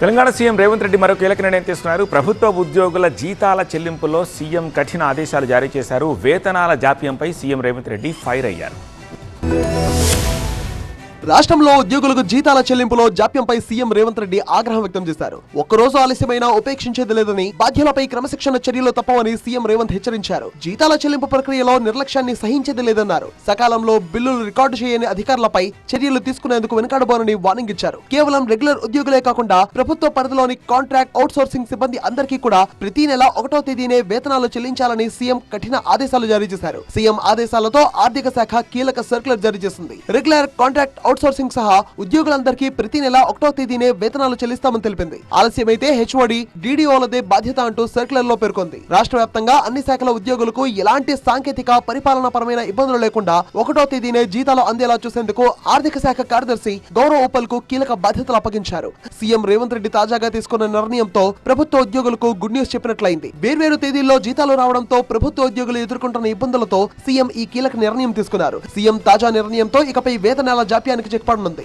Telangana CM Revanth Reddy మరో కీలక నిర్ణయం తీసుకున్నారు. ప్రభుత్వ ఉద్యోగుల జీతాల చెల్లింపులో సీఎం కఠిన ఆదేశాలు జారీ చేశారు. వేతనాల జాప్యంపై సీఎం రేవంత్ రెడ్డి ఫైర్ అయ్యారు. రాష్ట్రంలో ఉద్యోగులకు జీతాల చెల్లింపులో జాప్యంపై సీఎం రేవంత్ రెడ్డి ఆగ్రహం వ్యక్తం చేశారు. ఒక్కరోజు ఆలస్యమైనా ఉపేక్షించేది లేదని, బాధ్యులపై క్రమశిక్షణ చర్యలు తప్పవని సీఎం రేవంత్ హెచ్చరించారు. జీతాల చెల్లింపు ప్రక్రియలో నిర్లక్ష్యాన్ని సహించేది లేదన్నారు. సకాలంలో బిల్లులు రికార్డు చేయని అధికారులపై చర్యలు తీసుకునేందుకు వెనుకాడబోనని వార్నింగ్ ఇచ్చారు. కేవలం రెగ్యులర్ ఉద్యోగులే కాకుండా ప్రభుత్వ పరిధిలోని కాంట్రాక్ట్ అవుట్సోర్సింగ్ సిబ్బంది అందరికీ కూడా ప్రతి నెల 1వ తేదీనే వేతనాలు చెల్లించాలని సీఎం కఠిన ఆదేశాలు జారీ చేశారు. సీఎం ఆదేశాలతో ఆర్థిక శాఖ కీలక సర్క్యులర్ జారీ చేసింది. రెగ్యులర్ కాంట్రాక్ట్ అవుట్సోర్సింగ్ సహా ఉద్యోగులందరికీ ప్రతి నెల 1వ తేదీనే వేతనాలు చెల్లిస్తామని తెలిపింది. ఆలస్యమైతే హెచ్ఓడి, డీడీఓలదే బాధ్యత అంటూ సర్క్యులర్ లో పేర్కొంది. రాష్ట్ర వ్యాప్తంగా అన్ని శాఖల ఉద్యోగులకు ఎలాంటి సాంకేతిక పరిపాలనా పరమైన ఇబ్బందులు లేకుండా 1వ తేదీనే జీతాలు అందేలా చూసేందుకు ఆర్థిక శాఖ కార్యదర్శి గౌరవ్ ఉప్పల్ కు కీలక బాధ్యతలు అప్పగించారు. సీఎం రేవంత్ రెడ్డి తాజాగా తీసుకున్న నిర్ణయంతో ప్రభుత్వ ఉద్యోగులకు గుడ్ న్యూస్ చెప్పినట్లయింది. వేర్వేరు తేదీల్లో జీతాలు రావడంతో ప్రభుత్వ ఉద్యోగులు ఎదుర్కొంటున్న ఇబ్బందులతో సీఎం ఈ కీలక నిర్ణయం తీసుకున్నారు. సీఎం తాజా నిర్ణయంతో ఇకపై వేతనాల జాప్యానికి చెక్ పడనుంది.